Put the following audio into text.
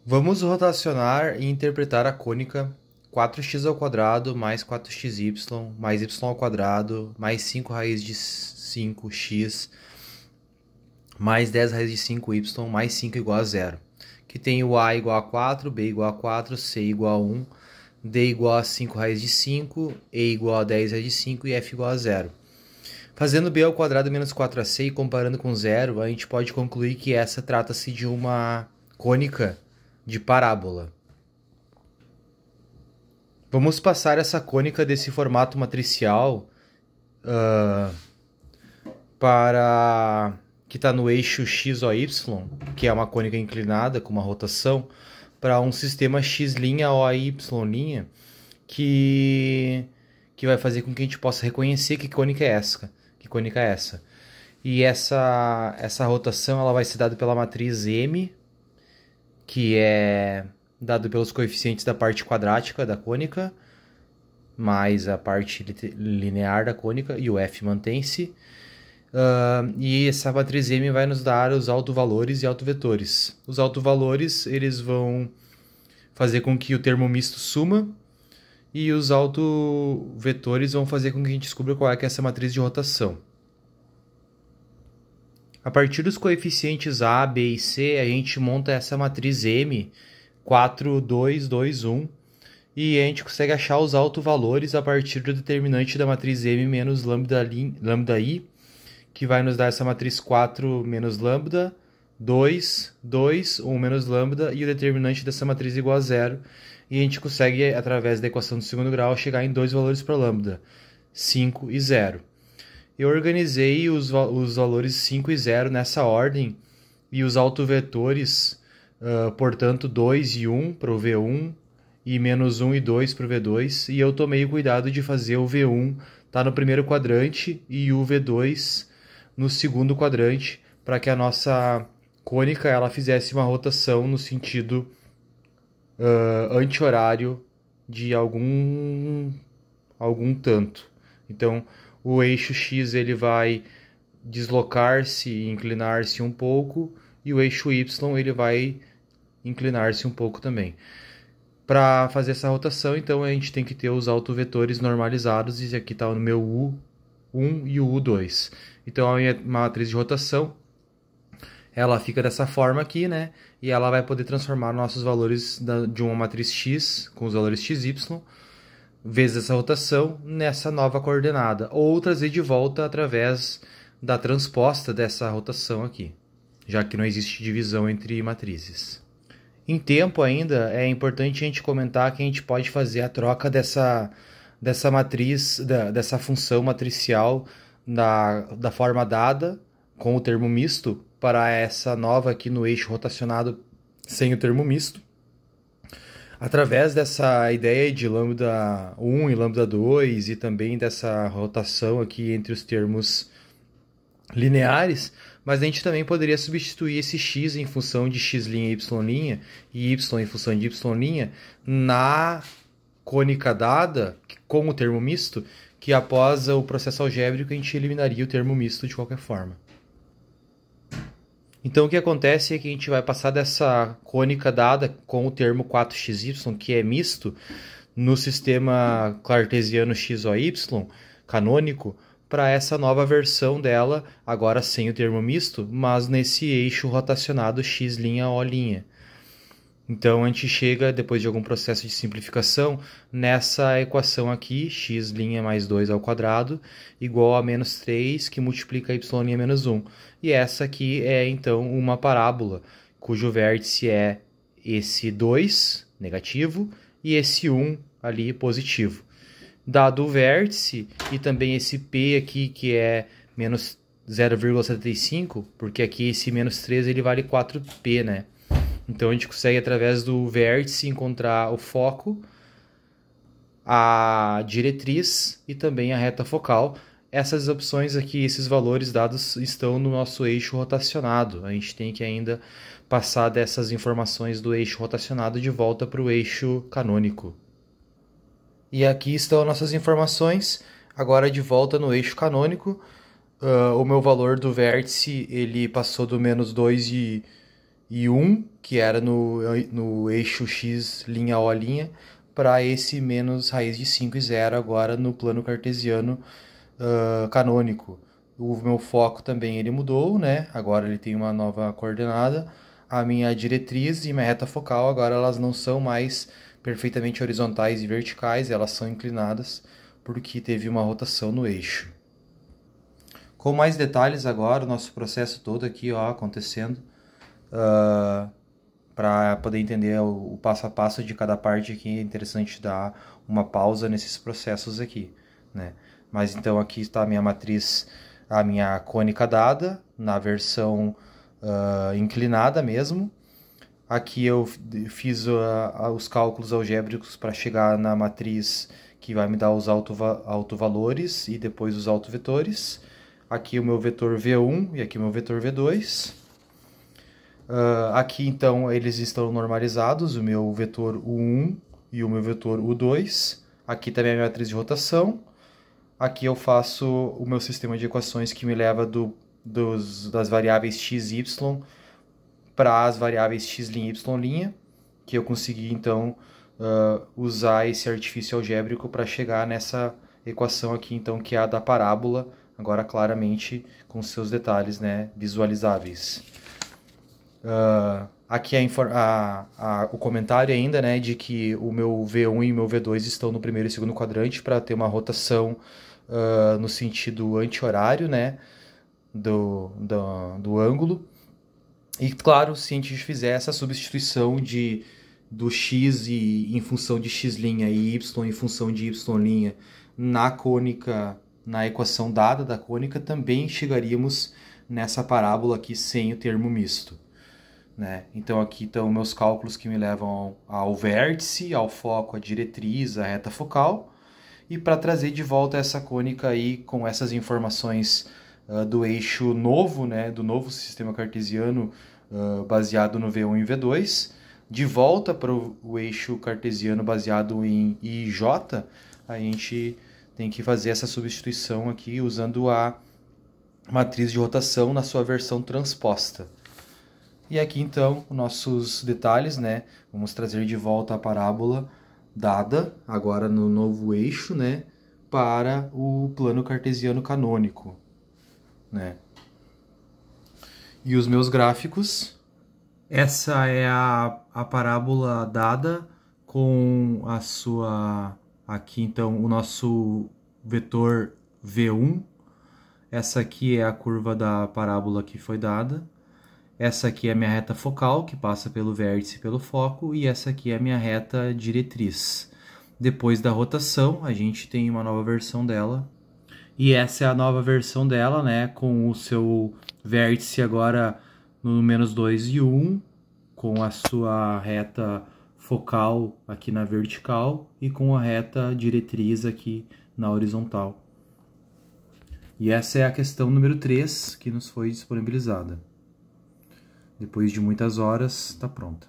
Vamos rotacionar e interpretar a cônica 4x² mais 4xy mais y² mais 5 raiz de 5x mais 10 raiz de 5y mais 5 igual a zero. Que tem o a igual a 4, b igual a 4, c igual a 1, d igual a 5 raiz de 5, e igual a 10 raiz de 5 e f igual a zero. Fazendo b² menos 4ac e comparando com zero, a gente pode concluir que essa trata-se de uma cônica de parábola. Vamos passar essa cônica desse formato matricial para que está no eixo x ou y, que é uma cônica inclinada com uma rotação, para um sistema x' ou y', que vai fazer com que a gente possa reconhecer que cônica é essa. E essa rotação ela vai ser dada pela matriz M, que é dado pelos coeficientes da parte quadrática da cônica, mais a parte linear da cônica, e o f mantém-se. E essa matriz M vai nos dar os autovalores e autovetores. Os autovalores eles vão fazer com que o termo misto suma, e os autovetores vão fazer com que a gente descubra qual é essa matriz de rotação. A partir dos coeficientes A, B e C, a gente monta essa matriz M, 4, 2, 2, 1, e a gente consegue achar os autovalores a partir do determinante da matriz M menos lambda I, que vai nos dar essa matriz 4 menos lambda, 2, 2, 1 menos lambda, e o determinante dessa matriz igual a zero. E a gente consegue, através da equação do segundo grau, chegar em dois valores para lambda, 5 e 0. Eu organizei os valores 5 e 0 nessa ordem, e os autovetores, portanto, 2 e 1 para o V1, e menos 1 e 2 para o V2, e eu tomei o cuidado de fazer o V1 tá no primeiro quadrante e o V2 no segundo quadrante, para que a nossa cônica ela fizesse uma rotação no sentido anti-horário de algum tanto. Então, o eixo X ele vai deslocar-se e inclinar-se um pouco, e o eixo Y ele vai inclinar-se um pouco também. Para fazer essa rotação, então, a gente tem que ter os autovetores normalizados, e aqui está o meu U1 e o U2. Então, a minha matriz de rotação ela fica dessa forma aqui, né? E ela vai poder transformar nossos valores de uma matriz X, com os valores XY, vezes essa rotação, nessa nova coordenada. Ou trazer de volta através da transposta dessa rotação aqui, já que não existe divisão entre matrizes. Em tempo ainda, é importante a gente comentar que a gente pode fazer a troca dessa matriz, dessa função matricial da forma dada, com o termo misto, para essa nova aqui no eixo rotacionado sem o termo misto, através dessa ideia de lambda 1 e lambda 2 e também dessa rotação aqui entre os termos lineares, mas a gente também poderia substituir esse x em função de x' e y' e y em função de y' na cônica dada com o termo misto, que após o processo algébrico a gente eliminaria o termo misto de qualquer forma. Então o que acontece é que a gente vai passar dessa cônica dada com o termo 4xy, que é misto, no sistema cartesiano x ou y, canônico, para essa nova versão dela, agora sem o termo misto, mas nesse eixo rotacionado x' O'. Então a gente chega, depois de algum processo de simplificação, nessa equação aqui, x' mais 2 ao quadrado, igual a menos 3, que multiplica y' menos 1. E essa aqui é, então, uma parábola, cujo vértice é esse 2, negativo, e esse 1 ali, positivo. Dado o vértice, e também esse p aqui, que é menos 0,75, porque aqui esse menos 3 ele vale 4p, né? Então a gente consegue, através do vértice, encontrar o foco, a diretriz e também a reta focal. Essas opções aqui, esses valores dados estão no nosso eixo rotacionado. A gente tem que ainda passar dessas informações do eixo rotacionado de volta para o eixo canônico. E aqui estão as nossas informações, agora de volta no eixo canônico. O meu valor do vértice ele passou do menos 2 e 1, que era no eixo X, linha O, linha, para esse menos raiz de 5 e 0 agora no plano cartesiano canônico. O meu foco também ele mudou, né? Agora ele tem uma nova coordenada. A minha diretriz e minha reta focal agora elas não são mais perfeitamente horizontais e verticais, elas são inclinadas porque teve uma rotação no eixo. Com mais detalhes agora, o nosso processo todo aqui ó, acontecendo, para poder entender o passo a passo de cada parte aqui, é interessante dar uma pausa nesses processos aqui, né? Mas então aqui está a minha matriz, a minha cônica dada, na versão inclinada mesmo. Aqui eu fiz os cálculos algébricos para chegar na matriz que vai me dar os autovalores e depois os autovetores. Aqui o meu vetor V1 e aqui o meu vetor V2. Aqui então eles estão normalizados, o meu vetor U1 e o meu vetor U2. Aqui também a minha matriz de rotação. Aqui eu faço o meu sistema de equações que me leva das variáveis x e y para as variáveis x' e y', que eu consegui então usar esse artifício algébrico para chegar nessa equação aqui então que é a da parábola, agora claramente com seus detalhes, né, visualizáveis. Aqui o comentário ainda, né, de que o meu V1 e o meu V2 estão no primeiro e segundo quadrante para ter uma rotação no sentido anti-horário, né, do ângulo. E claro, se a gente fizer essa substituição do x em função de x' e y em função de y' na cônica, na equação dada da cônica, também chegaríamos nessa parábola aqui sem o termo misto, né? Então aqui estão meus cálculos que me levam ao vértice, ao foco, à diretriz, à reta focal. E para trazer de volta essa cônica aí com essas informações do eixo novo, né, do novo sistema cartesiano baseado no V1 e V2, de volta para o eixo cartesiano baseado em I e J, a gente tem que fazer essa substituição aqui usando a matriz de rotação na sua versão transposta. E aqui então, nossos detalhes, né? Vamos trazer de volta a parábola dada, agora no novo eixo, né? Para o plano cartesiano canônico, né? E os meus gráficos. Essa é a parábola dada com a sua... Aqui então o nosso vetor V1. Essa aqui é a curva da parábola que foi dada. Essa aqui é a minha reta focal, que passa pelo vértice e pelo foco, e essa aqui é a minha reta diretriz. Depois da rotação, a gente tem uma nova versão dela. E essa é a nova versão dela, né, com o seu vértice agora no menos 2 e 1, com a sua reta focal aqui na vertical e com a reta diretriz aqui na horizontal. E essa é a questão número 3 que nos foi disponibilizada. Depois de muitas horas, está pronta.